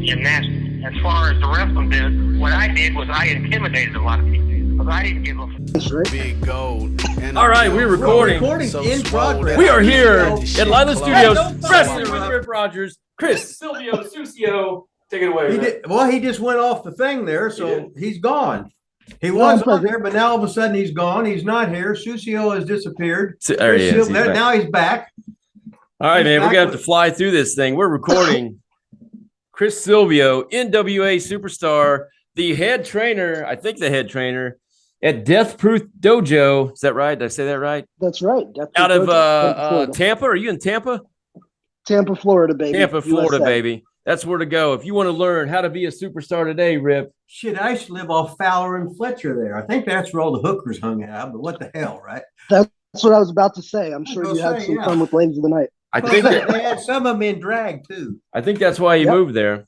gymnastics. As far as the wrestling did, what I did was I intimidated a lot of people because I didn't give a Big gold. All right, we're recording. In progress. We are here at Lilas Studios, Don't wrestling interrupt. with Rip Rogers, Chris, Silvio, Susio. Take it away. He just went off the thing there, He so did. he's gone. He was on there, but now all of a sudden he's gone. He's not here. Susio has disappeared. There he is. He's back. Now he's back. All right, man, we're back gonna have to fly through this thing. We're recording. Chris Silvio, NWA Superstar, the head trainer, I think the head trainer at Death Proof Dojo. Is that right? Did I say that right? That's right. Death Proof Out of Dojo, Tampa. Are you in Tampa? Tampa, Florida, baby. Tampa, Florida, USA. baby. That's where to go. If you want to learn how to be a superstar today, Rip. Shit, I used to live off Fowler and Fletcher there. I think that's where all the hookers hung out, but what the hell, right? That's what I was about to say. I'm sure was you gonna had say, some yeah. fun with ladies of the night. I think They had some of them in drag, too. I think that's why you Yep. moved there.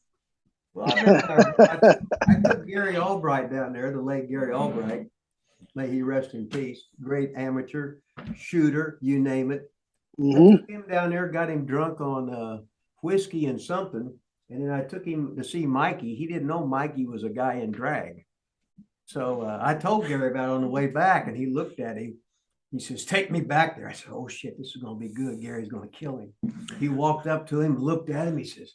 Well, I took Gary Albright down there, the late Gary Albright. May he rest in peace. Great amateur, shooter, you name it. hmm I took him down there, got him drunk on whiskey and something. And then I took him to see Mikey. He didn't know Mikey was a guy in drag. So I told Gary about it on the way back, and he looked at him. He says, "Take me back there." I said, "Oh, shit, this is going to be good. Gary's going to kill him." He walked up to him, looked at him. He says,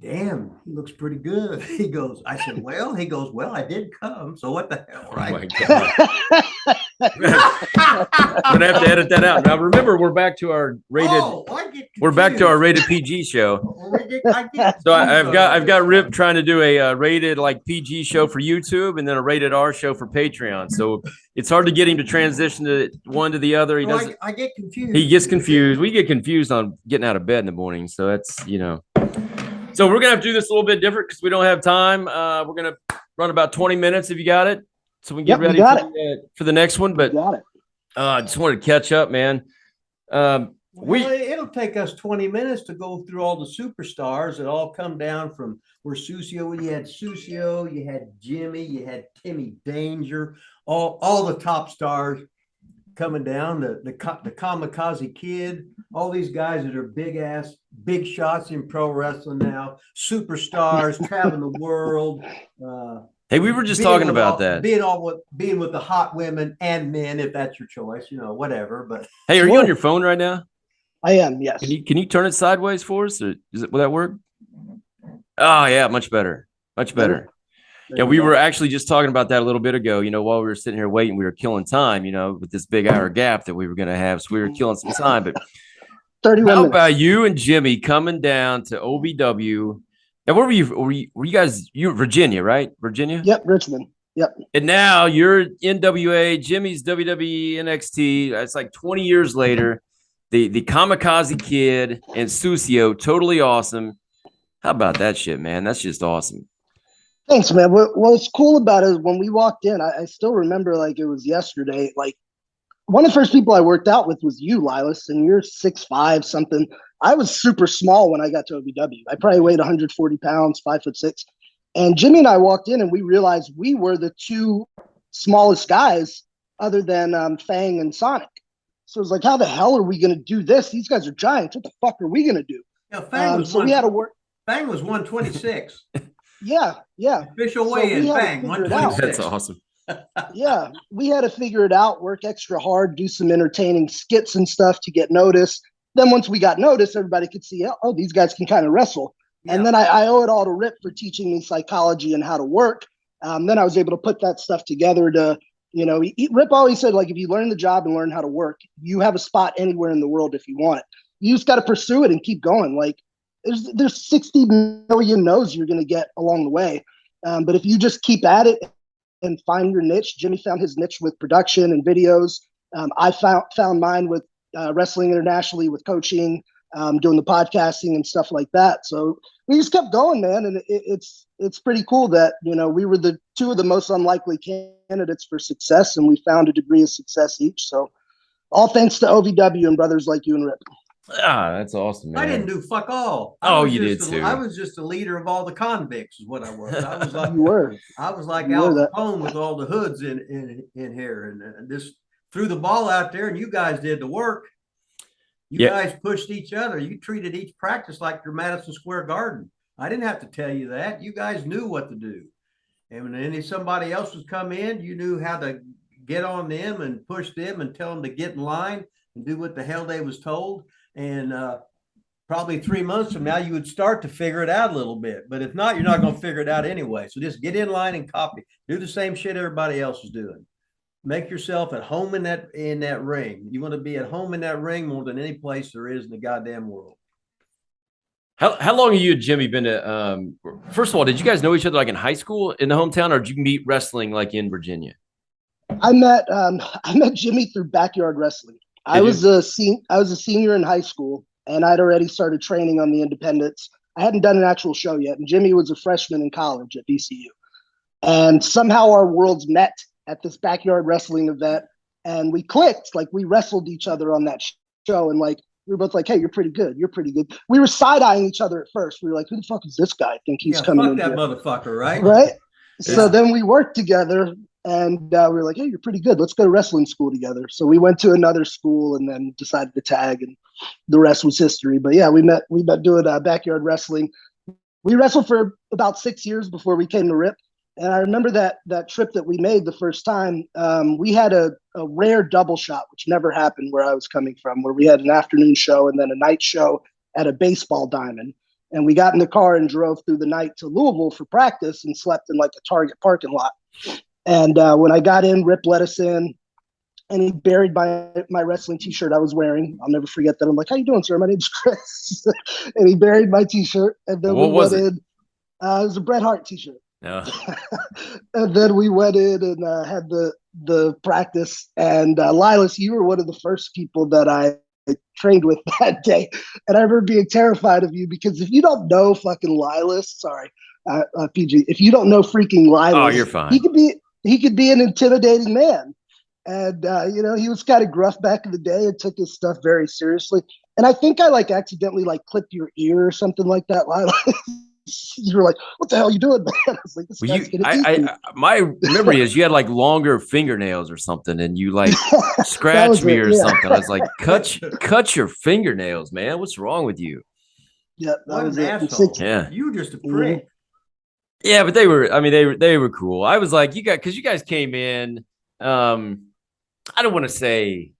"Damn, he looks pretty good." He goes, I said, "Well," he goes, "Well, I did come. So what the hell, Oh right?" my God. I'm gonna have to edit that out. Now remember, we're back to our rated. Oh, I get We're back to our confused. rated PG show. I get So I've got confused. Rip trying to do a rated like PG show for YouTube and then a rated R show for Patreon. So it's hard to get him to transition to one to the other. He So doesn't. I get confused. He gets confused. We get confused on getting out of bed in the morning. So that's So we're gonna have to do this a little bit different because we don't have time. We're gonna run about 20 minutes if you got it, so we can get Yep, we ready got for the next one. But Got it. I just wanted to catch up, man. Well, it'll take us 20 minutes to go through all the superstars that all come down from where Susio, you had Susio, you had Jimmy, you had Timmy Danger, all the top stars coming down, the Kamikaze Kid, all these guys that are big shots in pro wrestling now, superstars, traveling the world. Hey, we were just Being talking with about all- that. being with the hot women and men, if that's your choice, whatever. But Hey, are you Sure. on your phone right now? I am, yes. Can you turn it sideways for us? Or will that work? Oh yeah, much better. Much better. There Yeah, you we go. were actually just talking about that a little bit ago. While we were sitting here waiting, we were killing time. With this big hour gap that we were going to have, so we were killing some time. But 31 how minutes. about you and Jimmy coming down to OVW? Now, where were you? Were you guys? You were Virginia, right? Virginia. Yep, Richmond. Yep. And now you're NWA. Jimmy's WWE NXT. It's like 20 years later. The Kamikaze Kid and Susio, totally awesome. How about that shit, man? That's just awesome. Thanks, man. What's cool about it is when we walked in, I still remember like it was yesterday. Like one of the first people I worked out with was you, Lilas, and you're 6'5", something. I was super small when I got to OVW. I probably weighed 140 pounds, 5'6". And Jimmy and I walked in and we realized we were the two smallest guys other than Fang and Sonic. So it was like, how the hell are we going to do this? These guys are giants. What the fuck are we going to do? Fang was So we had to work. Fang was 126. Yeah. Official So weigh-in, we had to Fang, figure it out. 126. That's awesome. Yeah, we had to figure it out, work extra hard, do some entertaining skits and stuff to get noticed. Then once we got noticed, everybody could see, oh, these guys can kind of wrestle. And Yeah. then I owe it all to Rip for teaching me psychology and how to work. Then I was able to put that stuff together to, Rip always said, like, if you learn the job and learn how to work, you have a spot anywhere in the world if you want it. You just got to pursue it and keep going. Like, there's 60 million no's you're going to get along the way. But if you just keep at it and find your niche, Jimmy found his niche with production and videos. I found mine with wrestling internationally, with coaching, doing the podcasting and stuff like that. So we just kept going, man. And it's pretty cool that, we were the two of the most unlikely candidates for success, and we found a degree of success each. So all thanks to OVW and brothers like you and Rip. Ah, that's awesome, man. I didn't do fuck all. Oh, was you did just too. I was just the leader of all the convicts, is what I was. I was like You were. I was like You Al were that. Capone with all the hoods in here, and just threw the ball out there, and you guys did the work. You Yeah. guys pushed each other. You treated each practice like your Madison Square Garden. I didn't have to tell you that. You guys knew what to do. And when any somebody else was come in, you knew how to get on them and push them and tell them to get in line and do what the hell they was told. And probably 3 months from now, you would start to figure it out a little bit. But if not, you're not going to figure it out anyway. So just get in line and copy. Do the same shit everybody else is doing. Make yourself at home in that ring. You want to be at home in that ring more than any place there is in the goddamn world. How long have you and Jimmy been to? First of all, did you guys know each other like in high school in the hometown, or did you meet wrestling like in Virginia? I met Jimmy through backyard wrestling. I was a senior in high school, and I'd already started training on the independents. I hadn't done an actual show yet, and Jimmy was a freshman in college at VCU. And somehow our worlds met at this backyard wrestling event, and we clicked. Like, we wrestled each other on that show, and like, we were both like, hey, you're pretty good. You're pretty good. We were side-eyeing each other at first. We were like, who the fuck is this guy? I think he's coming in. Fuck that motherfucker, right? Right? Yeah. So then we worked together, and we were like, hey, you're pretty good. Let's go to wrestling school together. So we went to another school and then decided to tag, and the rest was history. But yeah, we met doing backyard wrestling. We wrestled for about 6 years before we came to Rip. And I remember that trip that we made the first time, we had a rare double shot, which never happened where I was coming from, where we had an afternoon show and then a night show at a baseball diamond. And we got in the car and drove through the night to Louisville for practice and slept in like a Target parking lot. And when I got in, Rip let us in, and he buried my wrestling T-shirt I was wearing. I'll never forget that. I'm like, how you doing, sir? My name's Chris. And he buried my T-shirt. And then what was it? It was a Bret Hart T-shirt. No. And then we went in and had the practice. And Lilas, you were one of the first people that I trained with that day. And I remember being terrified of you, because if you don't know fucking Lilas, sorry, PG, if you don't know freaking Lilas, oh, you're fine. He could be an intimidating man. And, he was kind of gruff back in the day and took his stuff very seriously. And I think I accidentally clipped your ear or something like that, Lilas. You were like, what the hell are you doing, man? I was like, this guy's gonna eat me. My memory is you had longer fingernails or something, and you scratched me or something. I was like, cut your fingernails, man. What's wrong with you? Yeah, that was an asshole. Yeah, you were just a prick. Yeah, but they were cool. I was like, because you guys came in. I don't want to say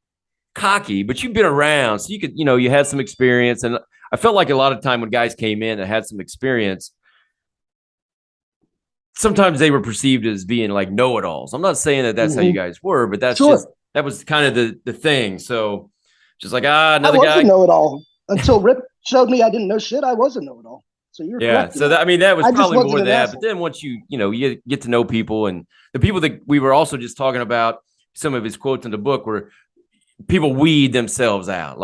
cocky, but you've been around, so you could, you had some experience, and I felt like a lot of time when guys came in that had some experience, sometimes they were perceived as being know-it-alls. I'm not saying that that's how you guys were, but that's that was kind of the thing. So just another guy. I wasn't know-it-all until Rip showed me I didn't know shit. I wasn't know-it-all. So you're correct. So that was probably more that. But then once you get to know people, and the people that we were also just talking about, some of his quotes in the book were people weed themselves out.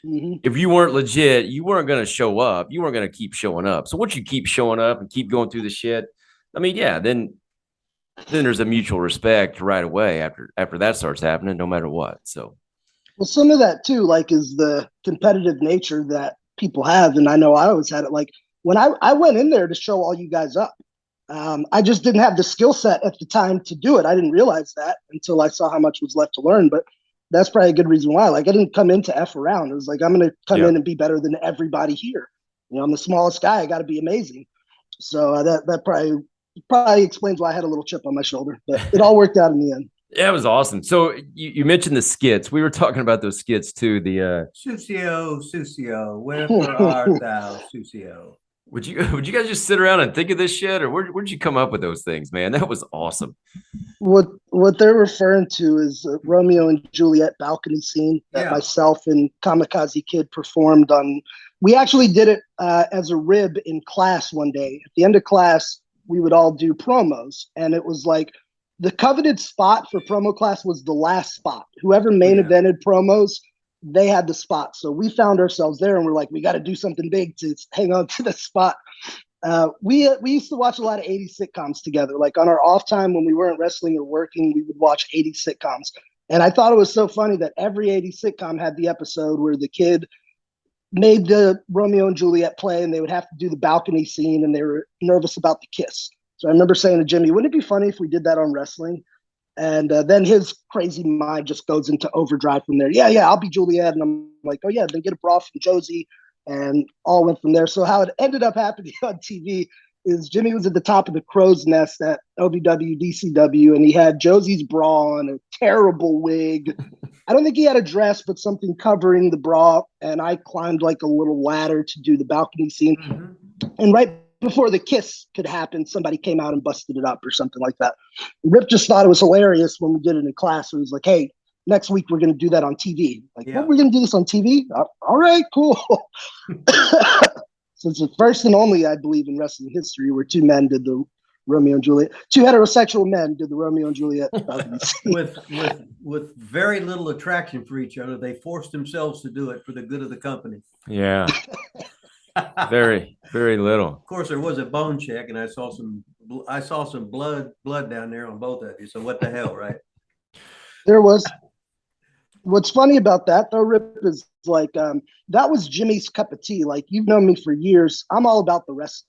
If you weren't legit, you weren't going to show up. You weren't going to keep showing up. So once you keep showing up and keep going through the shit, then there's a mutual respect right away after that starts happening, no matter what. So, well, some of that too, is the competitive nature that people have, and I know I always had it. When I went in there to show all you guys up, I just didn't have the skill set at the time to do it. I didn't realize that until I saw how much was left to learn, but that's probably a good reason why. I didn't come in to F around. It was I'm going to come in and be better than everybody here. I'm the smallest guy. I got to be amazing. So that probably explains why I had a little chip on my shoulder. But it all worked out in the end. Yeah, it was awesome. So you mentioned the skits. We were talking about those skits too. The Susio, wherefore art thou, Susio? Would you guys just sit around and think of this shit, or where'd you come up with those things, man? That was awesome. What they're referring to is Romeo and Juliet balcony scene that myself and Kamikaze Kid performed on. We actually did it as a rib in class one day. At the end of class, we would all do promos, and it was the coveted spot for promo class was the last spot. Whoever main evented promos, they had the spot. So we found ourselves there, and we're like, we got to do something big to hang on to the spot. We used to watch a lot of 80s sitcoms together. On our off time when we weren't wrestling or working, we would watch 80s sitcoms. And I thought it was so funny that every 80s sitcom had the episode where the kid made the Romeo and Juliet play, and they would have to do the balcony scene, and they were nervous about the kiss. So I remember saying to Jimmy, wouldn't it be funny if we did that on wrestling? And then his crazy mind just goes into overdrive from there. Yeah, I'll be Juliet. And I'm like, oh, yeah, then get a bra from Josie. and all went from there. So how it ended up happening on TV is Jimmy was at the top of the crow's nest at OVW, DCW, and he had Josie's bra on, a terrible wig. I don't think he had a dress, but something covering the bra. And I climbed like a little ladder to do the balcony scene. Mm-hmm. And right before the kiss could happen, somebody came out and busted it up or something like that. Rip just thought it was hilarious when we did it in class. So he was like, hey, next week we're going to do that on TV. Like, what, we're going to do this on TV? All right, cool. So it's the first and only, I believe, in wrestling history where two men did the Romeo and Juliet. Two heterosexual men did the Romeo and Juliet. with very little attraction for each other, they forced themselves to do it for the good of the company. Yeah. Very, very little. Of course, there was a bone check, and I saw some blood down there on both of you. So what the hell, right? There was. What's funny about that, though, Rip, is like that was Jimmy's cup of tea. Like, you've known me for years. I'm all about the wrestling.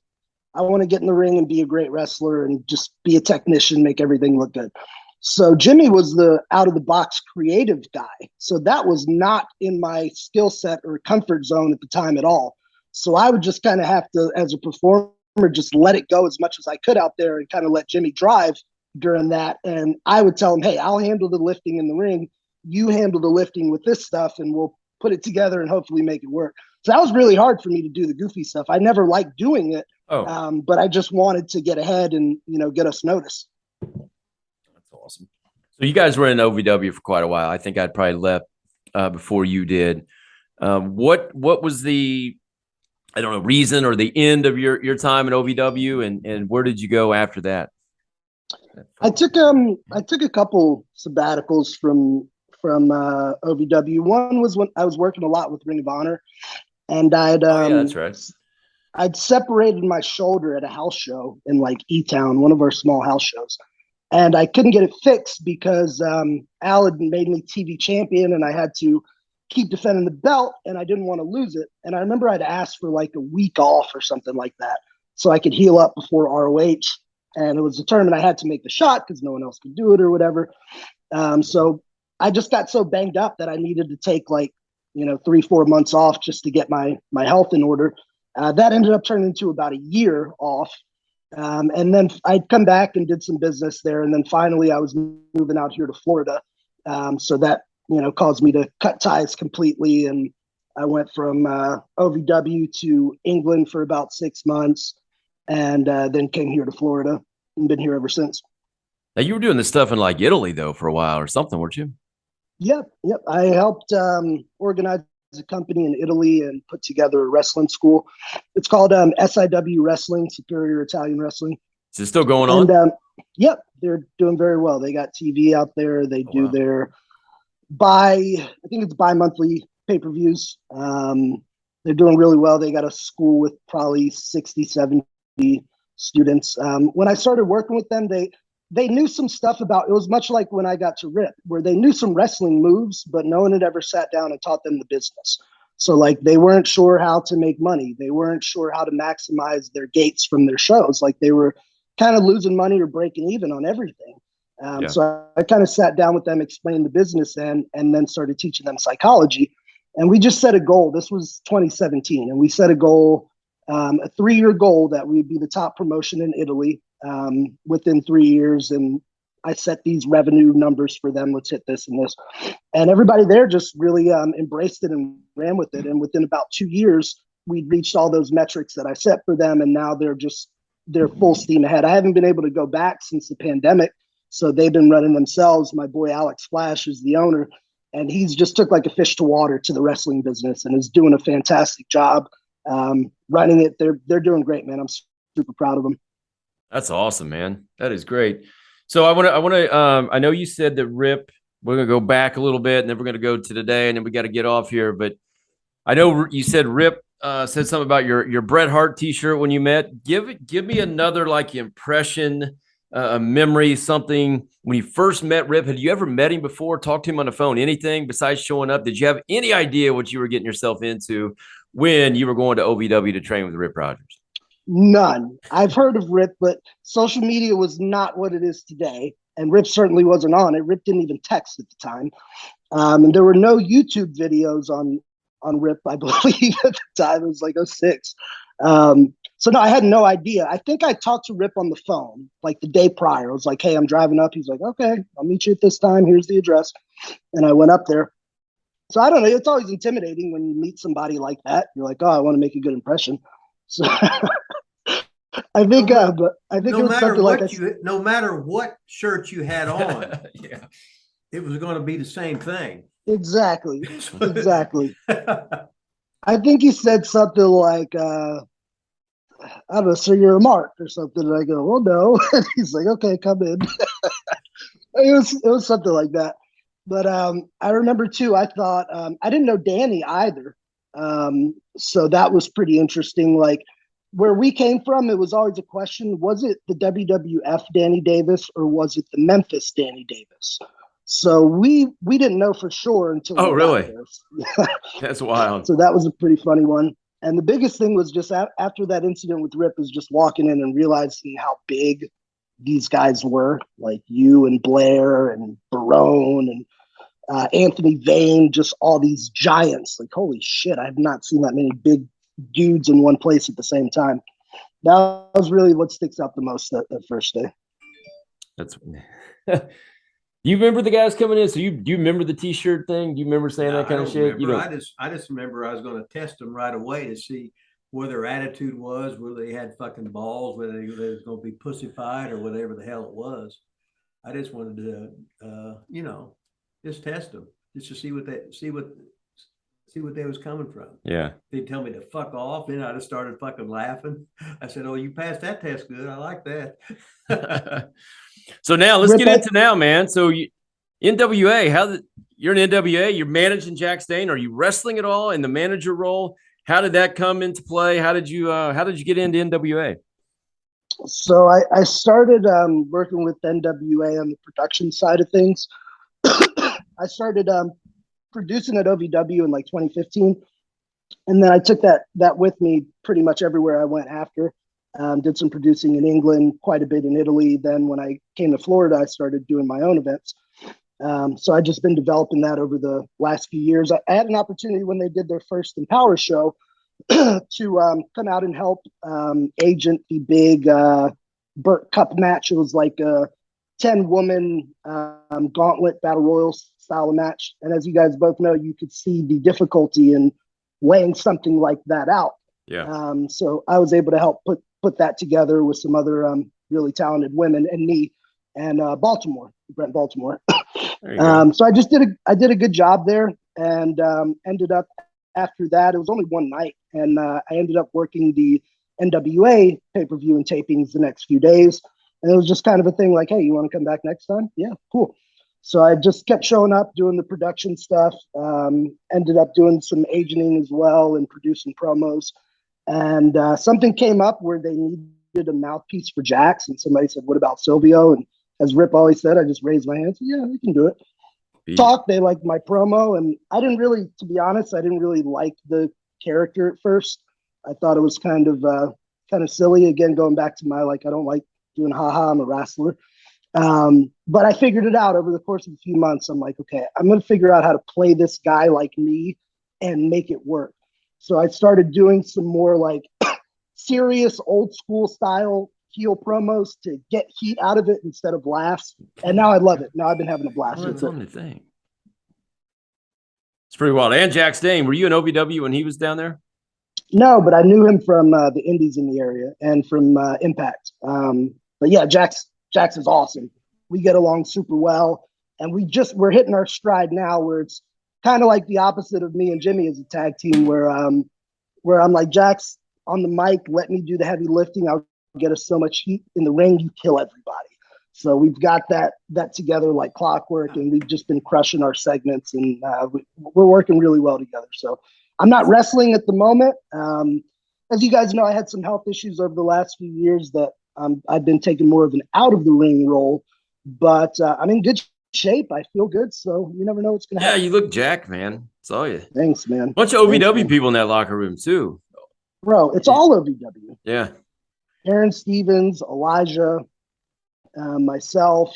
I want to get in the ring and be a great wrestler and just be a technician, make everything look good. So Jimmy was the out-of-the-box creative guy. So that was not in my skill set or comfort zone at the time at all. So I would just kind of have to, as a performer, just let it go as much as I could out there and kind of let Jimmy drive during that. And I would tell him, hey, I'll handle the lifting in the ring. You handle the lifting with this stuff, and we'll put it together and hopefully make it work. So that was really hard for me to do the goofy stuff. I never liked doing it, but I just wanted to get ahead and, get us noticed. That's awesome. So you guys were in OVW for quite a while. I think I'd probably left before you did. What was the, I don't know, reason or the end of your time in OVW, and where did you go after that? I took a couple sabbaticals from OVW. One was when I was working a lot with Ring of Honor, and yeah, that's right. I'd separated my shoulder at a house show in like E-Town, one of our small house shows, and I couldn't get it fixed because Al had made me TV champion, and I had to keep defending the belt, and I didn't want to lose it. And I remember I'd asked for like a week off or something like that so I could heal up before ROH, and it was determined I had to make the shot because no one else could do it or whatever. So I just got so banged up that I needed to take like, 3-4 months off just to get my health in order. That ended up turning into about a year off. And then I'd come back and did some business there. And then finally I was moving out here to Florida. So that, caused me to cut ties completely. And I went from OVW to England for about 6 months and then came here to Florida and been here ever since. Now, you were doing this stuff in like Italy though for a while or something, weren't you? Yep. I helped organize a company in Italy and put together a wrestling school. It's called SIW Wrestling, Superior Italian Wrestling. Is it still going on? And, yep, they're doing very well. They got TV out there. They do their I think it's bi-monthly pay-per-views. They're doing really well. They got a school with probably 60, 70 students. When I started working with them, they knew some stuff about, it was much like when I got to Rip, where they knew some wrestling moves, but no one had ever sat down and taught them the business. So like they weren't sure how to make money. They weren't sure how to maximize their gates from their shows. Like they were kind of losing money or breaking even on everything. So I kind of sat down with them, explained the business and then started teaching them psychology. And we just set a goal. This was 2017. And we set a goal, a 3-year goal that we'd be the top promotion in Italy within 3 years. And I set these revenue numbers for them. Let's hit this and this. And everybody there just really embraced it and ran with it. And within about 2 years, we'd reached all those metrics that I set for them. And now they're full steam ahead. I haven't been able to go back since the pandemic. So they've been running themselves. My boy, Alex Flash, is the owner. And he's just took like a fish to water to the wrestling business and is doing a fantastic job running it. They're doing great, man. I'm super proud of them. That's awesome, man. That is great. So I know you said that Rip, we're going to go back a little bit and then we're going to go to today and then we got to get off here. But I know you said Rip said something about your Bret Hart t-shirt when you met. Give me another like impression, a memory, something when you first met Rip. Had you ever met him before, talked to him on the phone, anything besides showing up? Did you have any idea what you were getting yourself into when you were going to OVW to train with Rip Rogers? None. I've heard of Rip, but social media was not what it is today. And Rip certainly wasn't on it. Rip didn't even text at the time. And there were no YouTube videos on on Rip, I believe at the time. It was like '06. So no, I had no idea. I think I talked to Rip on the phone like the day prior. I was like, hey, I'm driving up. He's like, okay, I'll meet you at this time. Here's the address. And I went up there. So I don't know. It's always intimidating when you meet somebody like that. You're like, oh, I want to make a good impression. So I think, but I think No it was matter something like what no matter what shirt you had on, Yeah. it was going to be the same thing. exactly. I think he said something like, I don't know, so you're a mark or something. And I go, well, no. And he's like, okay, come in. It was something like that. But I remember too, I thought, I didn't know Danny either. So that was pretty interesting. Like where we came from, it was always a question, was it the WWF Danny Davis or was it the Memphis Danny Davis? So we didn't know for sure until Oh, we got really? there. That's wild. So that was a pretty funny one. And the biggest thing was just after that incident with Rip is just walking in and realizing how big these guys were, like you and Blair and Barone and Anthony Vane, just all these giants. Like, holy shit, I have not seen that many big dudes in one place at the same time. That was really what sticks out the most that first day. That's you remember the guys coming in? So do you remember the t-shirt thing? Do you remember saying No, that kind I of don't shit? remember. You know, I just remember I was going to test them right away to see where their attitude was, whether they had fucking balls, whether they was going to be pussified or whatever the hell it was. I just wanted to, just test them, just to see what they was coming from. yeah. They'd tell me to fuck off, then I just started fucking laughing. I said, "Oh, you passed that test good. I like that." So now let's Rip, get into now, man. So NWA, you're in NWA, you're managing Jax Jackson. Are you wrestling at all in the manager role? How did that come into play? How did you get into NWA? So I started working with NWA on the production side of things. I started producing at OVW in like 2015. And then I took that with me pretty much everywhere I went after. Did some producing in England, quite a bit in Italy. Then when I came to Florida, I started doing my own events. So I've just been developing that over the last few years. I had an opportunity when they did their first Empower show to come out and help agent the big Burt Cup match. It was like a 10-woman gauntlet battle royal style of match. And as you guys both know, you could see the difficulty in laying something like that out. Yeah. So I was able to help put that together with some other really talented women and me and Brent Baltimore. So I did a good job there and ended up after that, it was only one night and I ended up working the NWA pay-per-view and tapings the next few days. And it was just kind of a thing like, hey, you want to come back next time? Yeah, cool. So I just kept showing up, doing the production stuff, ended up doing some agenting as well and producing promos. And something came up where they needed a mouthpiece for Jax. And somebody said, what about Silvio? And as Rip always said, I just raised my hand and said, yeah, we can do it. They liked my promo. And I didn't really, to be honest, I didn't really like the character at first. I thought it was kind of silly. Again, going back to my, I don't like doing haha, I'm a wrestler. But I figured it out over the course of a few months. I'm like, okay, I'm going to figure out how to play this guy like me and make it work. So I started doing some more serious old school style heel promos to get heat out of it instead of laughs. And now I love it. Now I've been having a blast with it. The thing. It's pretty wild. And Jax Jackson, were you in OVW when he was down there? No, but I knew him from the indies in the area and from Impact. But yeah, Jax is awesome. We get along super well. And we're hitting our stride now where it's kind of like the opposite of me and Jimmy as a tag team where I'm like, Jax, on the mic, let me do the heavy lifting. I'll get us so much heat in the ring, you kill everybody. So we've got that together like clockwork, and we've just been crushing our segments, and we're working really well together. So I'm not wrestling at the moment. As you guys know, I had some health issues over the last few years that I've been taking more of an out of the ring role, but I'm in good shape. I feel good. So you never know what's going to happen. Yeah, you look jacked, man. Saw you. Thanks, man. Bunch of OVW people in that locker room too. Bro, it's all OVW. Yeah. Aaron Stevens, Elijah, myself,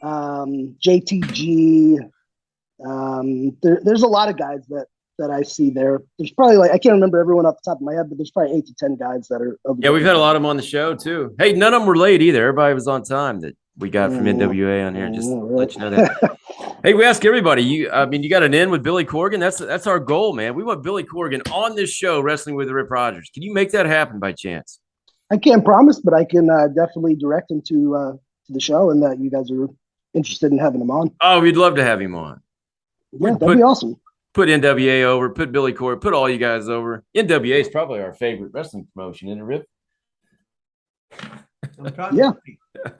JTG. There's a lot of guys that that I see there. There's probably like, I can't remember everyone off the top of my head, but there's probably 8 to 10 guys that are. Yeah, we've had a lot of them on the show too. Hey, none of them were late either. Everybody was on time that we got from NWA on here. Just let you know that. Hey, we ask everybody. You got an in with Billy Corgan. That's our goal, man. We want Billy Corgan on this show, Wrestling with Rip Rogers. Can you make that happen by chance? I can't promise, but I can definitely direct him to the show, and that you guys are interested in having him on. Oh, we'd love to have him on. Yeah, that'd be awesome. Put NWA over, put Billy Corgan, put all you guys over. NWA is probably our favorite wrestling promotion, isn't it, Rip? Yeah.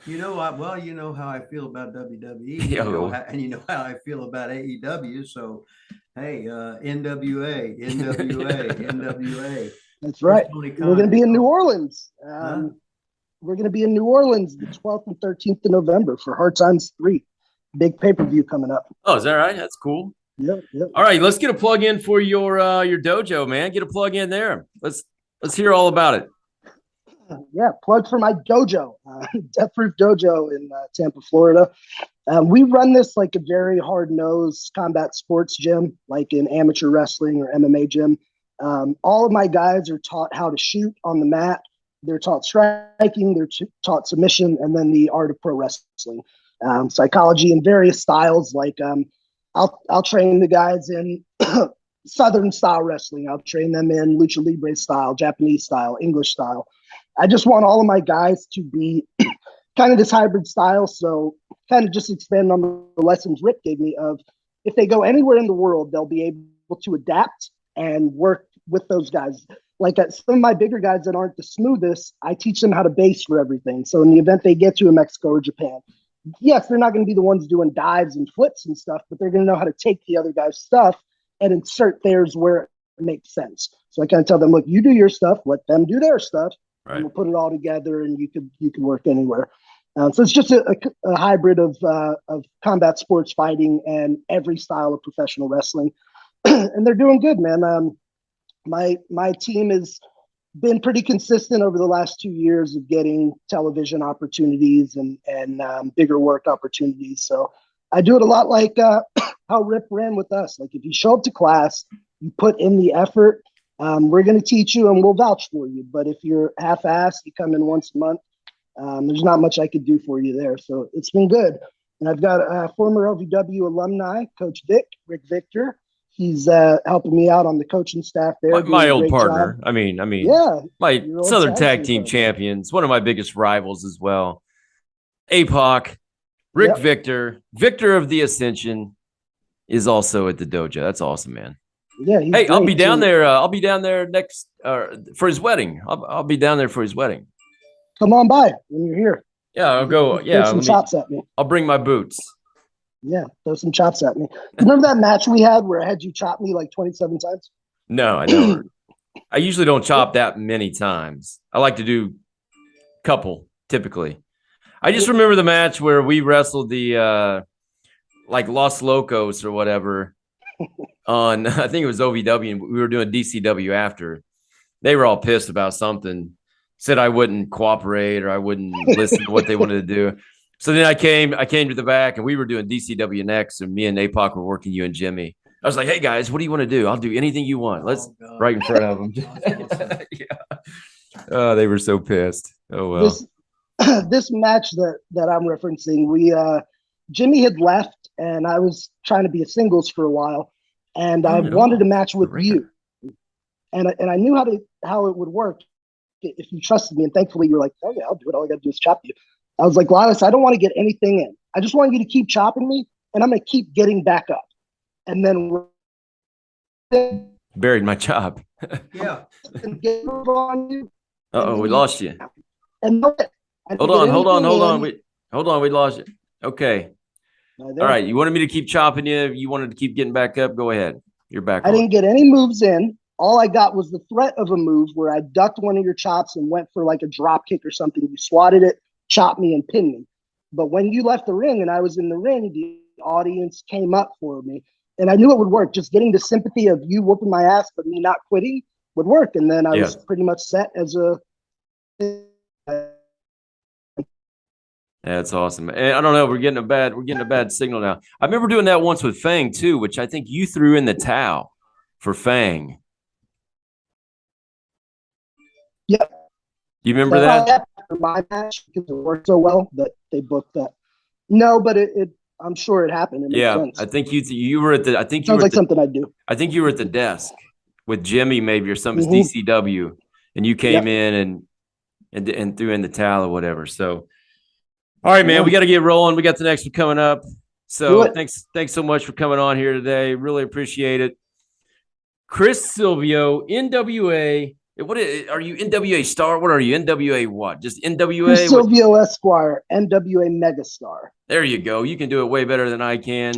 You know how I feel about WWE, and you know how I feel about AEW. So, hey, NWA. That's right. We're going to be in New Orleans. We're going to be in New Orleans the 12th and 13th of November for Hard Times 3. Big pay-per-view coming up. Oh, is that right? That's cool. Yep. All right, let's get a plug in for your dojo, man. Get a plug in there. Let's hear all about it. Yeah, plug for my dojo, Death Proof Dojo in Tampa, Florida. We run this like a very hard-nosed combat sports gym, like in amateur wrestling or MMA gym. All of my guys are taught how to shoot on the mat. They're taught striking. They're taught submission, and then the art of pro wrestling, psychology in various styles. Like I'll train the guys in Southern style wrestling. I'll train them in lucha libre style, Japanese style, English style. I just want all of my guys to be kind of this hybrid style. So kind of just expand on the lessons Rick gave me of if they go anywhere in the world, they'll be able to adapt and work with those guys. Like some of my bigger guys that aren't the smoothest, I teach them how to base for everything. So in the event they get to a Mexico or Japan, yes, they're not going to be the ones doing dives and flips and stuff, but they're going to know how to take the other guy's stuff and insert theirs where it makes sense. So I kind of tell them, look, you do your stuff, let them do their stuff. Right. And we'll put it all together, and you can work anywhere. So it's just a hybrid of combat sports fighting and every style of professional wrestling, and they're doing good, man. My team has been pretty consistent over the last 2 years of getting television opportunities and bigger work opportunities. So I do it a lot like how Rip ran with us. Like if you show up to class, you put in the effort. We're going to teach you and we'll vouch for you. But if you're half-assed, you come in once a month, there's not much I could do for you there. So it's been good. And I've got a former OVW alumni, Coach Rick Victor. He's helping me out on the coaching staff there. My old partner. Job. I mean, yeah, my Southern Tag Team champions, one of my biggest rivals as well. APOC, Rick Victor of the Ascension is also at the dojo. That's awesome, man. Yeah. Hey, I'll be down there. I'll be down there next for his wedding. I'll be down there for his wedding. Come on by when you're here. Yeah, I'll go. Yeah, throw some chops at me. I'll bring my boots. Yeah, throw some chops at me. Remember that match we had where I had you chop me like 27 times? No, I don't. I usually don't chop that many times. I like to do a couple typically. I just remember the match where we wrestled the like Los Locos or whatever on, I think it was OVW, and we were doing DCW after. They were all pissed about something, said I wouldn't cooperate or I wouldn't listen to what they wanted to do. So then I came to the back and we were doing DCW next, and me and APOC were working you and Jimmy. I was like, hey guys, what do you want to do? I'll do anything you want. Let's right in front of them. Yeah. Oh, they were so pissed. Oh well. This match that I'm referencing, Jimmy had left and I was trying to be a singles for a while, and I wanted a match with you. And I knew how it would work if you trusted me, and thankfully you're like, oh yeah, I'll do it. All I gotta do is chop you. I was like, Lilas, I don't want to get anything in. I just want you to keep chopping me, and I'm going to keep getting back up. And then buried my chop. Yeah. Uh-oh, we lost you. And hold on. We lost you. Okay. All right. You wanted me to keep chopping you. You wanted to keep getting back up. Go ahead. You're back. I didn't get any moves in. All I got was the threat of a move where I ducked one of your chops and went for like a drop kick or something. You swatted it, chopped me, and pinned me. But when you left the ring and I was in the ring, the audience came up for me. And I knew it would work. Just getting the sympathy of you whooping my ass, but me not quitting would work. And then I was pretty much set as a. That's awesome. And I don't know. We're getting a bad signal now. I remember doing that once with Fang too, which I think you threw in the towel for Fang. Yep. You remember that? After my match, because it worked so well that they booked that. No, but I'm sure it happened. It makes sense. I think you were at the. I think you Sounds were like something I'd do. I think you were at the desk with Jimmy, maybe, or something. Mhm. DCW, and you came in and threw in the towel or whatever. So, all right, man, we got to get rolling. We got the next one coming up. So thanks so much for coming on here today. Really appreciate it. Chris Silvio, NWA. What are you, NWA star? What are you, NWA what? Just NWA? Chris Silvio Esquire, NWA Megastar. There you go. You can do it way better than I can.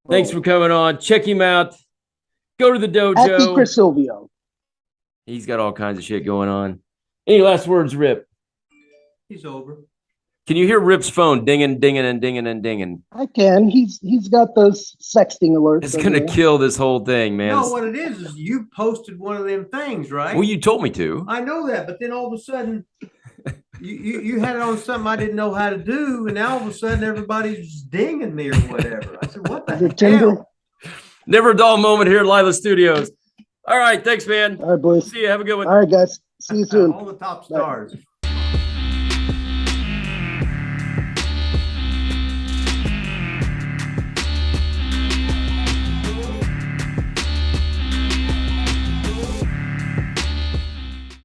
Thanks for coming on. Check him out. Go to the dojo. At Chris Silvio. He's got all kinds of shit going on. Any last words, Rip? He's over. Can you hear Rip's phone dinging, dinging, and dinging, and dinging? I can. He's got those sexting alerts. It's going to kill this whole thing, man. No, what it is you posted one of them things, right? Well, you told me to. I know that, but then all of a sudden, you had it on something I didn't know how to do, and now all of a sudden everybody's just dinging me or whatever. I said, what the hell? Never a dull moment here at Lilas Studios. All right, thanks, man. All right, boys. See you. Have a good one. All right, guys. See you soon. All the top stars. Bye.